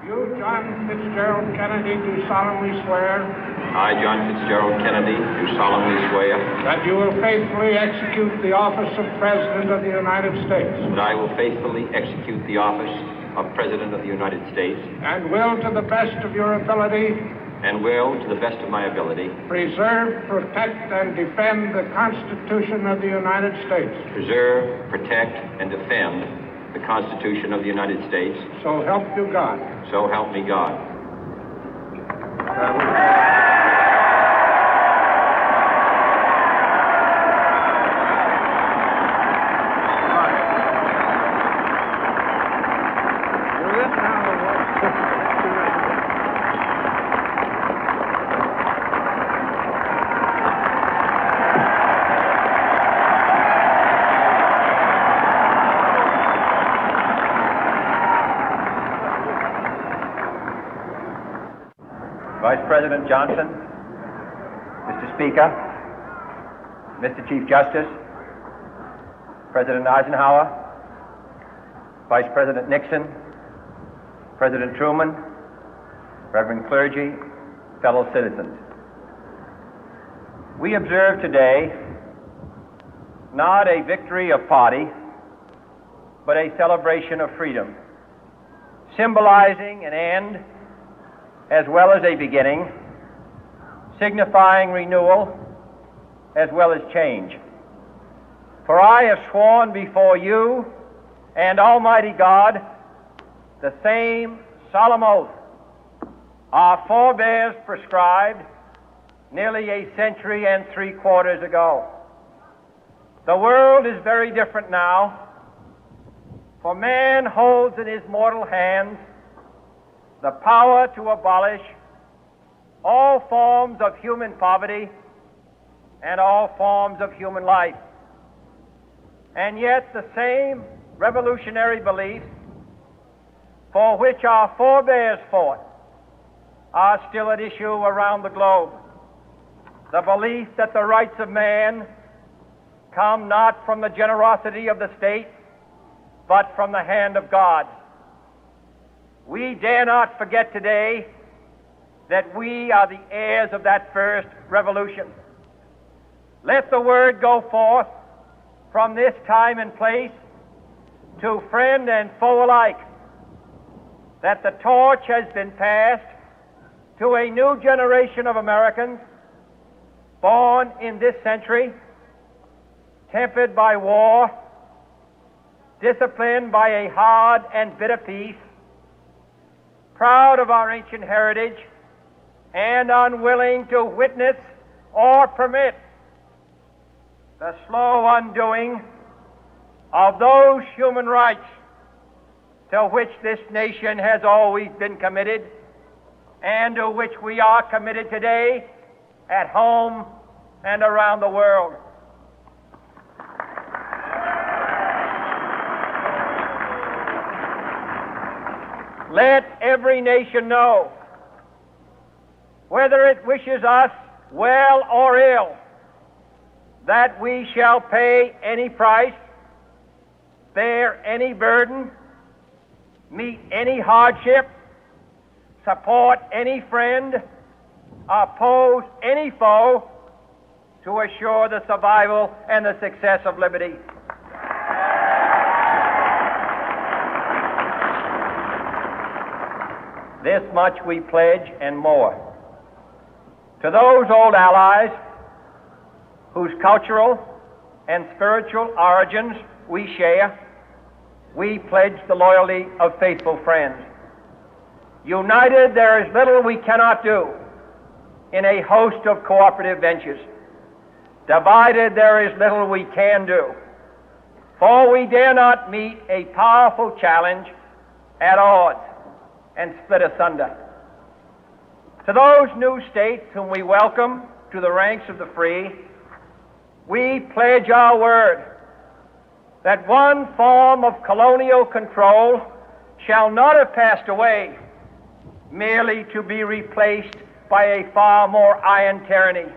You, John Fitzgerald Kennedy, do solemnly swear. I, John Fitzgerald Kennedy, do solemnly swear. That you will faithfully execute the office of President of the United States. That I will faithfully execute the office of President of the United States. And will, to the best of your ability. And will, to the best of my ability. Preserve, protect, and defend the Constitution of the United States. Preserve, protect, and defend the Constitution of the United States. So help you God. So help me God. Vice President Johnson, Mr. Speaker, Mr. Chief Justice, President Eisenhower, Vice President Nixon, President Truman, Reverend clergy, fellow citizens. We observe today not a victory of party, but a celebration of freedom, symbolizing an end as well as a beginning, signifying renewal as well as change. For I have sworn before you and Almighty God the same solemn oath our forebears prescribed nearly a century and 3/4 ago. The world is very different now, for man holds in his mortal hands the power to abolish all forms of human poverty and all forms of human life. And yet the same revolutionary beliefs for which our forebears fought are still at issue around the globe. The belief that the rights of man come not from the generosity of the state, but from the hand of God. We dare not forget today that we are the heirs of that first revolution. Let the word go forth from this time and place to friend and foe alike that the torch has been passed to a new generation of Americans born in this century, tempered by war, disciplined by a hard and bitter peace, proud of our ancient heritage, and unwilling to witness or permit the slow undoing of those human rights to which this nation has always been committed and to which we are committed today at home and around the world. Let every nation know, whether it wishes us well or ill, that we shall pay any price, bear any burden, meet any hardship, support any friend, oppose any foe to assure the survival and the success of liberty. This much we pledge and more. To those old allies whose cultural and spiritual origins we share, we pledge the loyalty of faithful friends. United, there is little we cannot do in a host of cooperative ventures. Divided, there is little we can do, for we dare not meet a powerful challenge at odds and split asunder. To those new states whom we welcome to the ranks of the free, we pledge our word that one form of colonial control shall not have passed away merely to be replaced by a far more iron tyranny.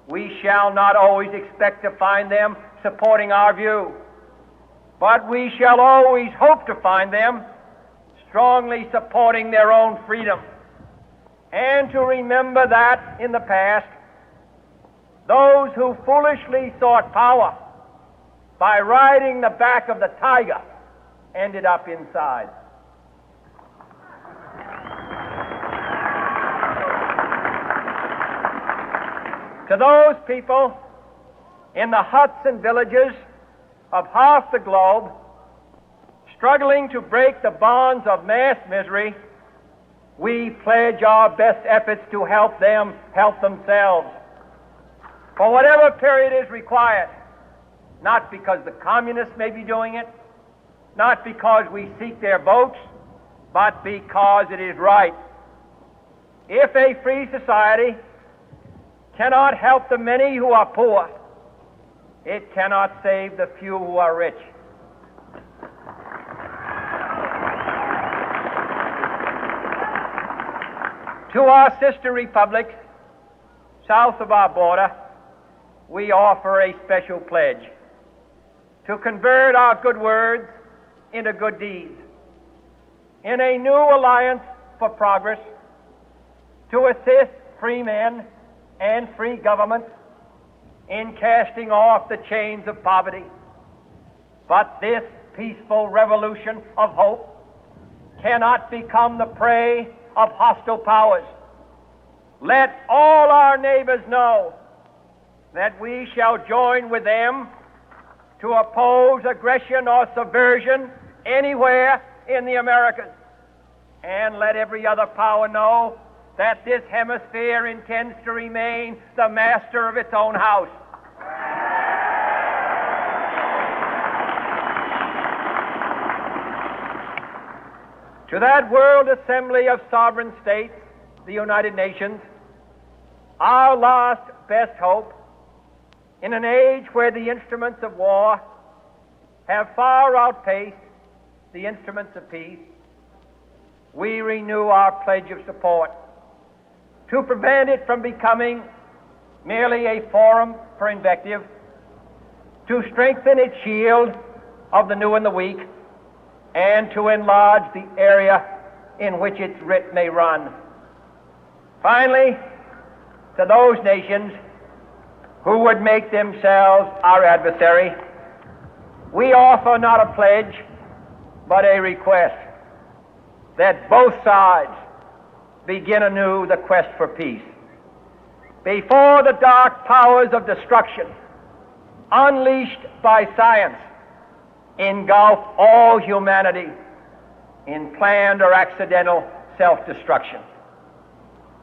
We shall not always expect to find them supporting our view, but we shall always hope to find them strongly supporting their own freedom, and to remember that in the past, those who foolishly sought power by riding the back of the tiger ended up inside. To those people in the huts and villages of half the globe struggling to break the bonds of mass misery, we pledge our best efforts to help them help themselves for whatever period is required, not because the communists may be doing it, not because we seek their votes, but because it is right. If a free society cannot help the many who are poor, it cannot save the few who are rich. To our sister republics south of our border, we offer a special pledge to convert our good words into good deeds, in a new alliance for progress, to assist free men and free governments in casting off the chains of poverty. But this peaceful revolution of hope cannot become the prey of hostile powers. Let all our neighbors know that we shall join with them to oppose aggression or subversion anywhere in the Americas. And let every other power know that this hemisphere intends to remain the master of its own house. To that world assembly of sovereign states, the United Nations, our last best hope, in an age where the instruments of war have far outpaced the instruments of peace, we renew our pledge of support to prevent it from becoming merely a forum for invective, to strengthen its shield of the new and the weak, and to enlarge the area in which its writ may run. Finally, to those nations who would make themselves our adversary, we offer not a pledge, but a request that both sides begin anew the quest for peace. Before the dark powers of destruction, unleashed by science, engulf all humanity in planned or accidental self-destruction,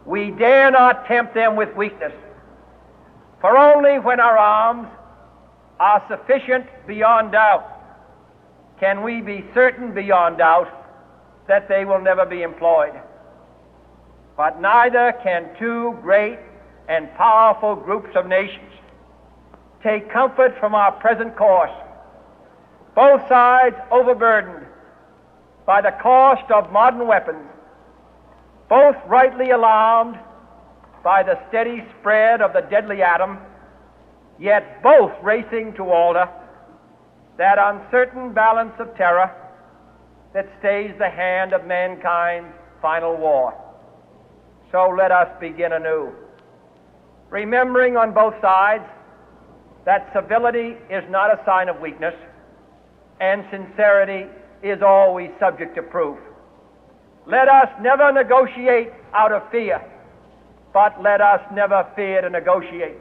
we dare not tempt them with weakness, for only when our arms are sufficient beyond doubt can we be certain beyond doubt that they will never be employed. But neither can two great and powerful groups of nations take comfort from our present course, both sides overburdened by the cost of modern weapons, both rightly alarmed by the steady spread of the deadly atom, yet both racing to alter that uncertain balance of terror that stays the hand of mankind's final war. So let us begin anew, remembering on both sides that civility is not a sign of weakness, and sincerity is always subject to proof. Let us never negotiate out of fear, but let us never fear to negotiate.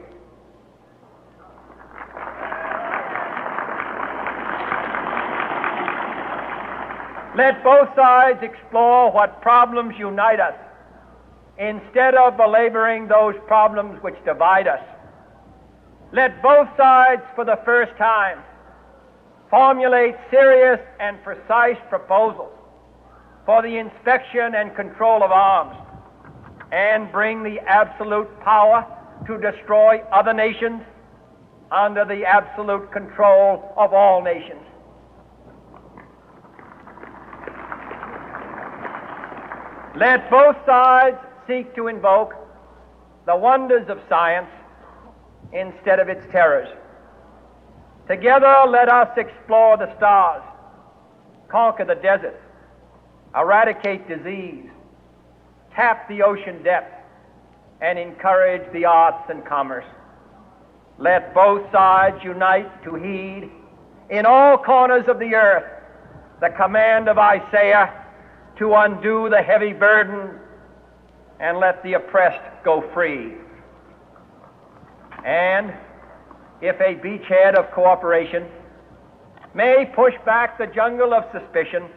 Let both sides explore what problems unite us, instead of belaboring those problems which divide us. Let both sides, for the first time, formulate serious and precise proposals for the inspection and control of arms, and bring the absolute power to destroy other nations under the absolute control of all nations. Let both sides seek to invoke the wonders of science instead of its terrors. Together, let us explore the stars, conquer the deserts, eradicate disease, tap the ocean depths, and encourage the arts and commerce. Let both sides unite to heed in all corners of the earth the command of Isaiah to undo the heavy burden and let the oppressed go free. And if a beachhead of cooperation may push back the jungle of suspicion,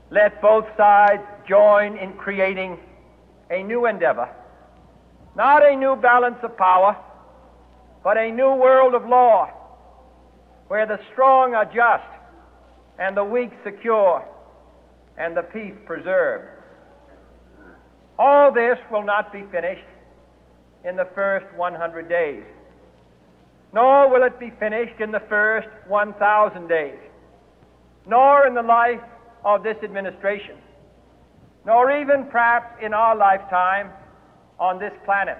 let both sides join in creating a new endeavor, not a new balance of power, but a new world of law, where the strong are just and the weak secure and the peace preserved. All this will not be finished in the first 100 days, nor will it be finished in the first 1,000 days, nor in the life of this administration, nor even perhaps in our lifetime on this planet.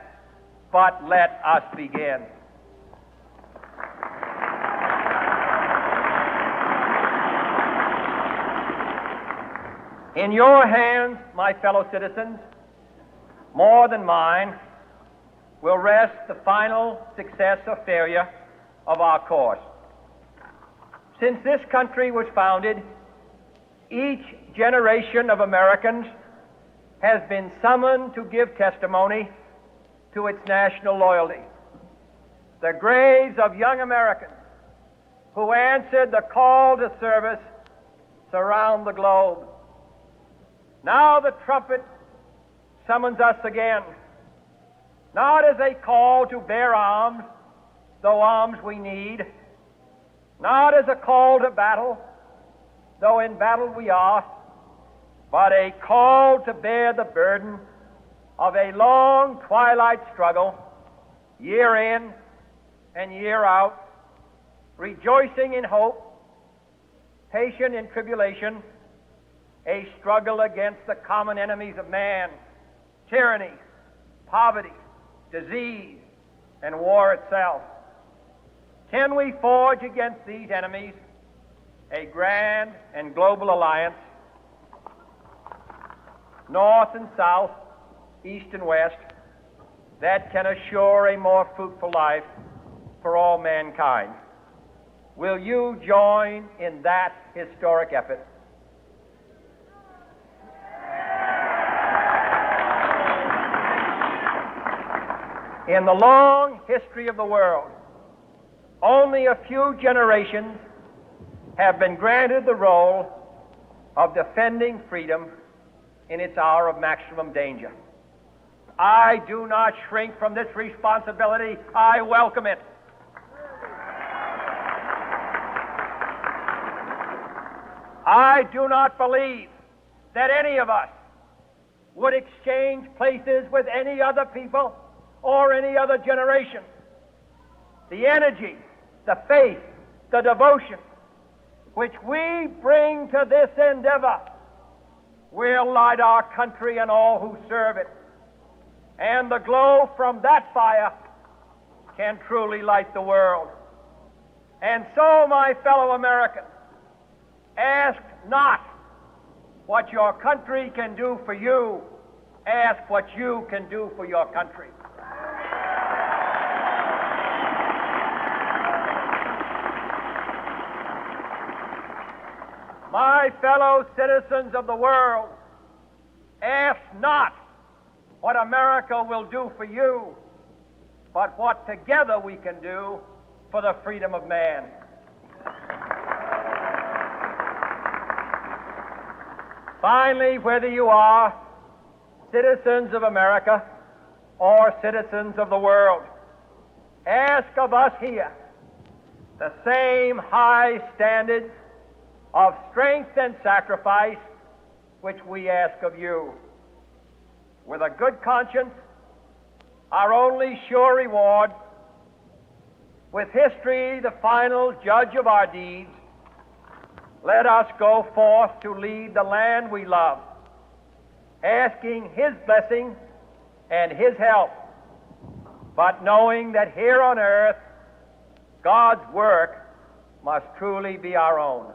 But let us begin. In your hands, my fellow citizens, more than mine, will rest the final success or failure of our course. Since this country was founded, each generation of Americans has been summoned to give testimony to its national loyalty. The graves of young Americans who answered the call to service surround the globe. Now the trumpet summons us again, not as a call to bear arms, though arms we need, not as a call to battle, though in battle we are, but a call to bear the burden of a long twilight struggle, year in and year out, rejoicing in hope, patient in tribulation, a struggle against the common enemies of man, tyranny, poverty, disease, and war itself. Can we forge against these enemies a grand and global alliance, north and south, east and west, that can assure a more fruitful life for all mankind? Will you join in that historic effort? In the long history of the world, only a few generations have been granted the role of defending freedom in its hour of maximum danger. I do not shrink from this responsibility. I welcome it. I do not believe that any of us would exchange places with any other people or any other generation. The energy, the faith, the devotion which we bring to this endeavor will light our country and all who serve it. And the glow from that fire can truly light the world. And so, my fellow Americans, ask not what your country can do for you, ask what you can do for your country. My fellow citizens of the world, ask not what America will do for you, but what together we can do for the freedom of man. Finally, whether you are citizens of America or citizens of the world, ask of us here the same high standards of strength and sacrifice which we ask of you. With a good conscience, our only sure reward, with history the final judge of our deeds, let us go forth to lead the land we love, asking His blessing and His help, but knowing that here on earth God's work must truly be our own.